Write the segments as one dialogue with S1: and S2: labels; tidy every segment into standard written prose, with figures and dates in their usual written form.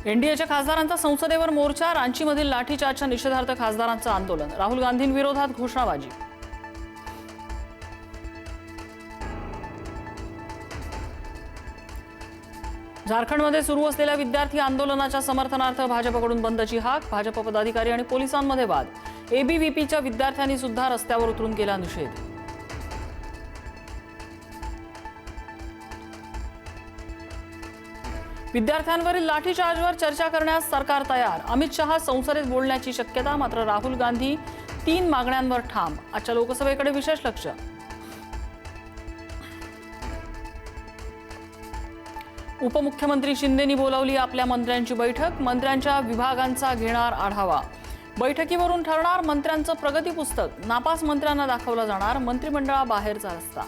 S1: एनडीएच्या खासदारांचा संसदेवर मोर्चा, रांचीमधील लाठीचार्जच्या निषेधार्थ खासदारांचं आंदोलन, राहुल गांधींविरोधात घोषणाबाजी। झारखंडमध्ये सुरू असलेल्या विद्यार्थी आंदोलनाच्या समर्थनार्थ भाजपकडून बंदची हाक, भाजप पदाधिकारी आणि पोलिसांमध्ये वाद, एबीव्हीपीच्या विद्यार्थ्यांनी सुद्धा रस्त्यावर उतरून केला निषेध। विद्यार्थ्यांवरील लाठीचार्जवर चर्चा करण्यास सरकार तयार, अमित शहा संसदेत बोलण्याची शक्यता, मात्र राहुल गांधी 3 मागण्यांवर ठाम। आजच्या लोकसभेकडे विशेष लक्ष। उपमुख्यमंत्री शिंदेंनी बोलावली आपल्या मंत्र्यांची बैठक, मंत्र्यांच्या विभागांचा घेणार आढावा। बैठकीवरून ठरणार मंत्र्यांचं प्रगती पुस्तक, नापास मंत्र्यांना दाखवला जाणार मंत्रिमंडळाबाहेरचा रस्ता।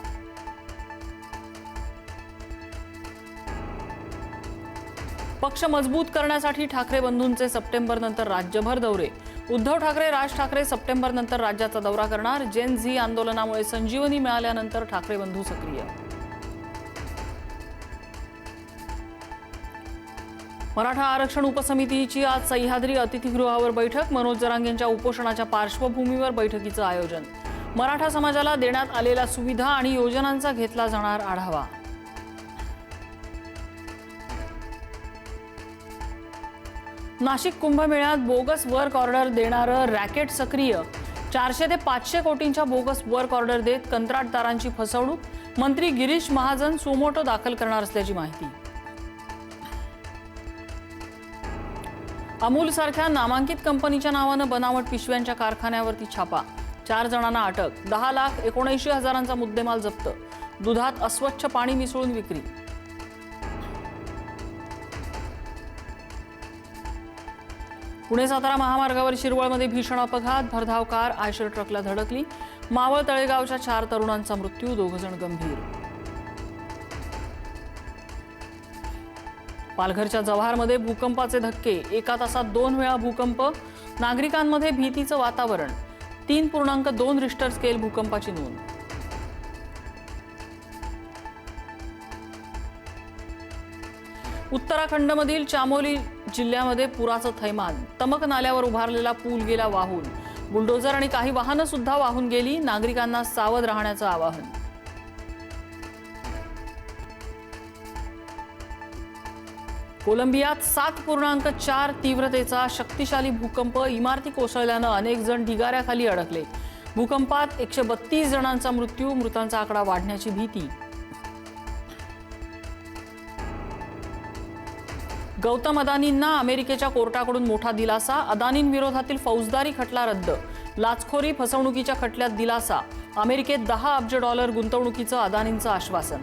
S1: पक्ष मजबूत करण्यासाठी ठाकरे बंधूंचे सप्टेंबरनंतर राज्यभर दौरे, उद्धव ठाकरे, राज ठाकरे सप्टेंबरनंतर राज्याचा दौरा करणार। जेन झी आंदोलनामुळे संजीवनी मिळाल्यानंतर ठाकरे बंधू सक्रिय। मराठा आरक्षण उपसमितीची आज सह्याद्री अतिथीगृहावर बैठक, मनोज जरांगेंच्या उपोषणाच्या पार्श्वभूमीवर बैठकीचं आयोजन। मराठा समाजाला देण्यात आलेल्या सुविधा आणि योजनांचा घेतला जाणार आढावा। नाशिक कुंभमेळ्यात बोगस वर्क ऑर्डर देणारं रॅकेट सक्रिय, 400 ते 500 कोटींच्या बोगस वर्क ऑर्डर देत कंत्राटदारांची फसवणूक, मंत्री गिरीश महाजन सुमोटो दाखल करणार असल्याची माहिती। अमूल सारख्या नामांकित कंपनीच्या नावानं बनावट पिशव्यांच्या कारखान्यावरती छापा, 4 जणांना अटक, 10,79,000चा मुद्देमाल जप्त, दुधात अस्वच्छ पाणी मिसळून विक्री। पुणे सातारा महामार्गावर शिरवळमध्ये भीषण अपघात, भरधाव कार आयशर ट्रकला धडकली, मावळ तळेगावच्या 4 तरुणांचा मृत्यू, 2 जण गंभीर। पालघरच्या जव्हारमध्ये भूकंपाचे धक्के, 1 तासात 2 वेळा भूकंप, नागरिकांमध्ये भीतीचं वातावरण, 3.2 रिश्टर स्केल भूकंपाची नोंद। उत्तराखंडमधील चामोली जिल्ह्यामध्ये पुराचं थैमान, तमक नाल्यावर उभारलेला पूल गेला वाहून, बुलडोझर आणि काही वाहनं सुद्धा वाहून गेली, नागरिकांना सावध राहण्याचं आवाहन। कोलंबियात 7.4 तीव्रतेचा शक्तिशाली भूकंप, इमारती कोसळल्यानं अनेक जण ढिगाऱ्याखाली अडकले, भूकंपात 132 जणांचा मृत्यू, मृतांचा आकडा वाढण्याची भीती। गौतम अदानींना अमेरिकेच्या कोर्टाकडून मोठा दिलासा, अदानींविरोधातील फौजदारी खटला रद्द, लाचखोरी फसवणुकीच्या खटल्यात दिलासा, अमेरिकेत $10 अब्ज गुंतवणुकीचं अदानींचं आश्वासन।